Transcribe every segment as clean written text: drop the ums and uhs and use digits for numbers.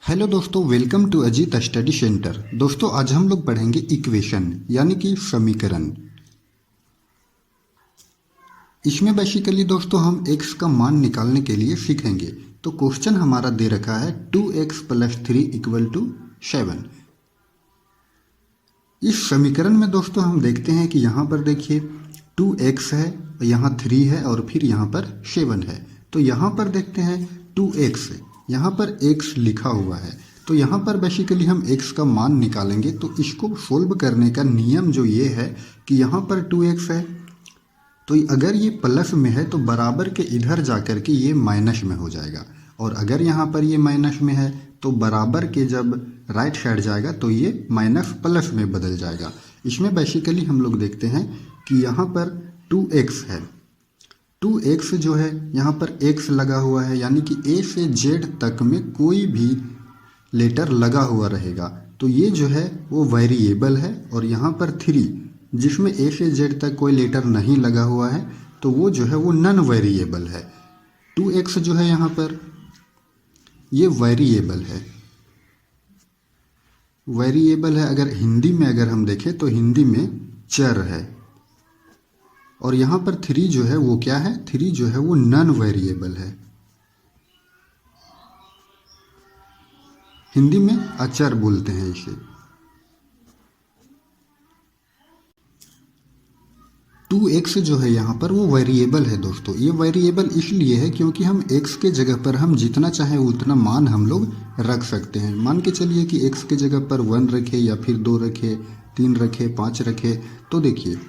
Hello दोस्तों, welcome to Ajit study centre. दोस्तों आज हम लोग पढ़ेंगे इक्वेशन यानी कि समीकरण। इसमें बेसिकली दोस्तों हम x का मान निकालने के लिए सीखेंगे। तो क्वेश्चन हमारा दे रखा है 2x + 3 = 7। इस समीकरण में दोस्तों हम देखते हैं कि यहाँ पर देखिए 2x है, यहाँ 3 है और फिर यहाँ पर 7 है। तो यहाँ पर देखते हैं 2x, यहाँ पर x लिखा हुआ है। तो यहाँ पर बेसिकली हम x का मान निकालेंगे। तो इसको सोल्व करने का नियम जो ये है कि यहाँ पर 2x है, तो अगर ये प्लस में है तो बराबर के इधर जाकर के ये माइनस में हो जाएगा, और अगर यहाँ पर ये माइनस में है तो बराबर के जब राइट साइड जाएगा तो ये माइनस प्लस में बदल जाएगा। इसमें बेसिकली हम लोग देखते हैं कि यहाँ पर 2x है, 2x जो है यहाँ पर x लगा हुआ है, यानी कि a से z तक में कोई भी लेटर लगा हुआ रहेगा तो ये जो है वो वेरिएबल है। और यहाँ पर 3 जिसमें a से z तक कोई लेटर नहीं लगा हुआ है तो वो जो है वो नॉन वेरिएबल है। 2x जो है यहाँ पर ये वेरिएबल है, वेरिएबल है। अगर हिंदी में अगर हम देखें तो हिंदी में चर है। और यहाँ पर 3 जो है वो क्या है, 3 जो है वो नॉन वेरिएबल है, हिंदी में अचर बोलते हैं इसे। 2x जो है यहाँ पर वो वेरिएबल है दोस्तों। ये वेरिएबल इसलिए है क्योंकि हम x के जगह पर हम जितना चाहें उतना मान हम लोग रख सकते हैं। मान के चलिए कि x के जगह पर 1 रखे या फिर 2 रखे, 3 रखे, 5 रखे। तो देखिए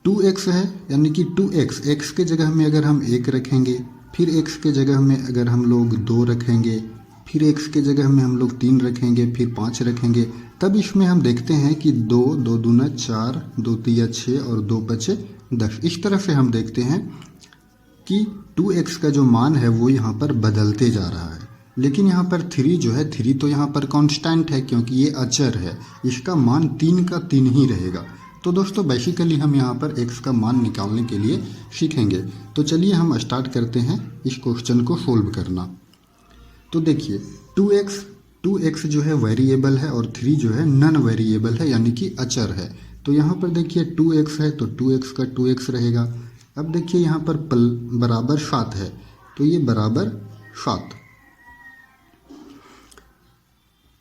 2x है यानी कि 2x, x के जगह में अगर हम 1 रखेंगे, फिर x के जगह में अगर हम लोग 2 रखेंगे, फिर x के जगह में हम लोग 3 रखेंगे, फिर 5 रखेंगे, तब इसमें हम देखते हैं कि 2, 2 दूना 4, 2 तिया 6 और 2 बचे 10। इस तरह से हम देखते हैं कि 2x का जो मान है वो यहाँ पर बदलते जा रहा है। लेकिन यहाँ पर 3 जो है, 3 तो यहाँ पर कांस्टेंट है क्योंकि ये अचर है, इसका मान 3 का 3 ही रहेगा। तो दोस्तों बेसिकली हम यहाँ पर x का मान निकालने के लिए सीखेंगे। तो चलिए हम स्टार्ट करते हैं इस क्वेश्चन को सोल्व करना। तो देखिए 2x जो है वेरिएबल है और 3 जो है नॉन वेरिएबल है यानी कि अचर है। तो यहाँ पर देखिए 2x है तो 2x का 2x रहेगा। अब देखिए यहाँ पर बराबर 7 है तो ये बराबर 7।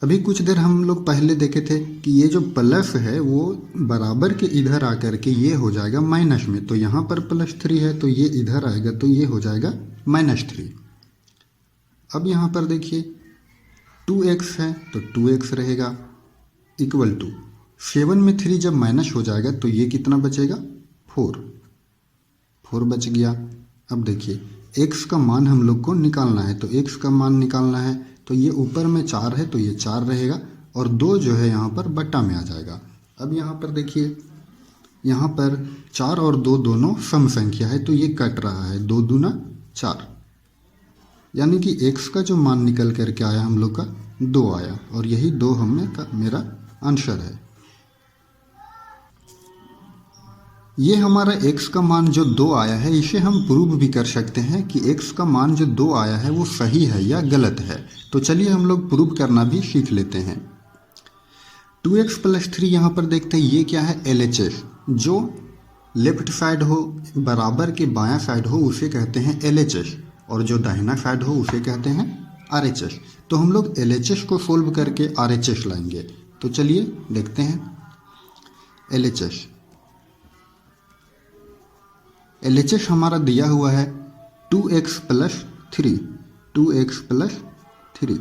अभी कुछ देर हम लोग पहले देखे थे कि ये जो प्लस है वो बराबर के इधर आकर के ये हो जाएगा माइनस में। तो यहाँ पर +3 है तो ये इधर आएगा तो ये हो जाएगा -3। अब यहाँ पर देखिए 2x है तो 2x रहेगा इक्वल टू 7 में 3 जब माइनस हो जाएगा तो ये कितना बचेगा, 4 बच गया। अब देखिए x का मान हम लोग को निकालना है, तो x का मान निकालना है तो ये ऊपर में 4 है तो ये 4 रहेगा और 2 जो है यहाँ पर बट्टा में आ जाएगा। अब यहाँ पर देखिए यहाँ पर 4 और 2 दोनों सम संख्या है तो ये कट रहा है, 2 दूना 4, यानी कि x का जो मान निकल करके आया हम लोग का 2 आया, और यही 2 हमें का मेरा आंसर है। ये हमारा x का मान जो 2 आया है इसे हम प्रूव भी कर सकते हैं कि x का मान जो 2 आया है वो सही है या गलत है। तो चलिए हम लोग प्रूव करना भी सीख लेते हैं। 2x + 3 यहाँ पर देखते हैं ये क्या है, LHS। जो लेफ्ट साइड हो, बराबर के बायां साइड हो उसे कहते हैं LHS, और जो दाहिना साइड हो उसे कहते हैं RHS। तो हम लोग LHS को सोल्व करके RHS लाएंगे। तो चलिए देखते हैं LHS हमारा दिया हुआ है 2x + 3, 2x + 3।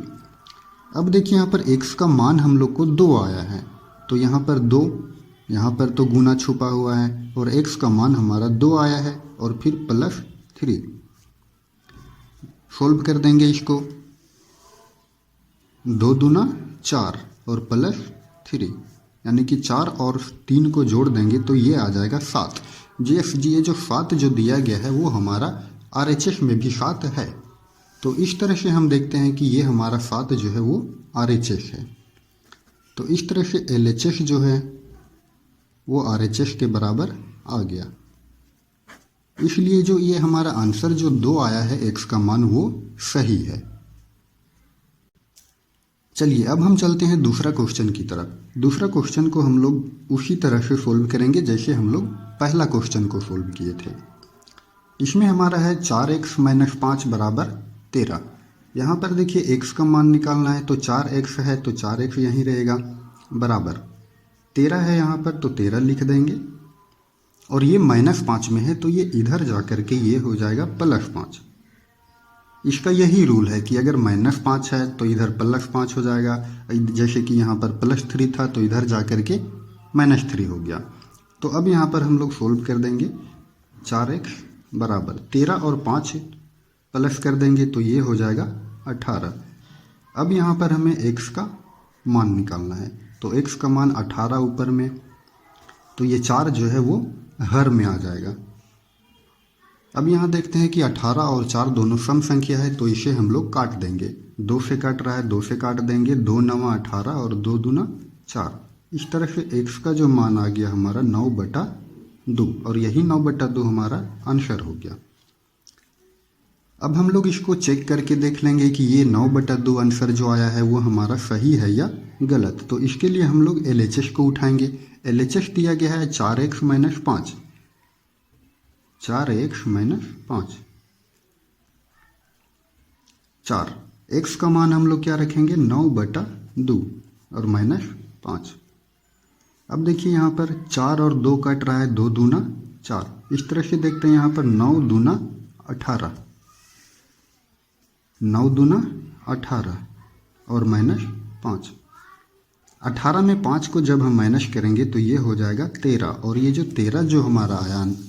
अब देखिए यहाँ पर x का मान हम लोग को 2 आया है तो यहाँ पर 2, यहाँ पर तो गुना छुपा हुआ है, और x का मान हमारा 2 आया है और फिर +3। सोल्व कर देंगे इसको, 2 दूना 4 और +3, यानी कि 4 और 3 को जोड़ देंगे तो ये आ जाएगा 7। ये जो 7 जो दिया गया है वो हमारा RHS में भी 7 है। तो इस तरह से हम देखते हैं कि ये हमारा 7 जो है वो RHS है। तो इस तरह से LHS जो है वो RHS के बराबर आ गया। इसलिए जो ये हमारा आंसर जो 2 आया है x का मान वो सही है। चलिए अब हम चलते हैं दूसरा क्वेश्चन की तरफ। दूसरा क्वेश्चन को हम लोग उसी तरह से सोल्व करेंगे जैसे हम लोग पहला क्वेश्चन को सोल्व किए थे। इसमें हमारा है 4x माइनस 5 बराबर 13। यहाँ पर देखिए x का मान निकालना है, तो 4x है तो 4x यहीं रहेगा, बराबर 13 है यहाँ पर तो 13 लिख देंगे, और ये -5 में है तो ये इधर जा कर के ये हो जाएगा +5। इसका यही रूल है कि अगर -5 है तो इधर +5 हो जाएगा, जैसे कि यहाँ पर +3 था तो इधर जा कर के -3 हो गया। तो अब यहाँ पर हम लोग सोल्व कर देंगे। 4x बराबर 13 और 5 प्लस कर देंगे तो ये हो जाएगा 18। अब यहाँ पर हमें x का मान निकालना है, तो x का मान 18 ऊपर में, तो ये 4 जो है वो हर में आ जाएगा। अब यहाँ देखते हैं कि 18 और 4 दोनों सम संख्या है, तो इसे हम लोग काट देंगे। 2 से काट रहा है, 2 से काट देंगे, 2 9 18 और 2 दूना 4। इस तरह से x का जो मान आ गया हमारा 9/2, और यही 9/2 हमारा आंसर हो गया। अब हम लोग इसको चेक करके देख लेंगे कि ये 9/2 आंसर जो आया है वो हमारा सही है या गलत। तो इसके लिए हम लोग LHS को उठाएंगे। LHS दिया गया है 4x minus 5, 4x minus 5, 4। x का मान हम लोग क्या रखेंगे 9/2 और -5। अब देखिए यहाँ पर 4 और 2 कट रहा है, 2 दूना 4। इस तरह से देखते हैं यहाँ पर 9 दूना 18, 9 दूना 18 और -5। 18 में 5 को जब हम माइनस करेंगे तो ये हो जाएगा 13, और ये जो 13 जो हमारा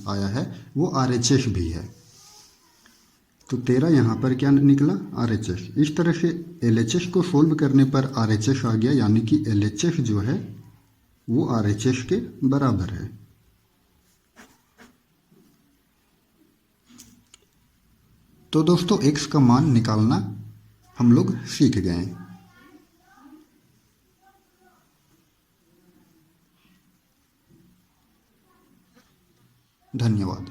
आया है वो RHS भी है, तो 13 यहाँ पर क्या निकला RHS। इस तरह से LHS को सोल्व करने पर RHS आ गया, यानी कि LHS जो है वो RHS के बराबर है। तो दोस्तों x का मान निकालना हम लोग सीख गए। धन्यवाद।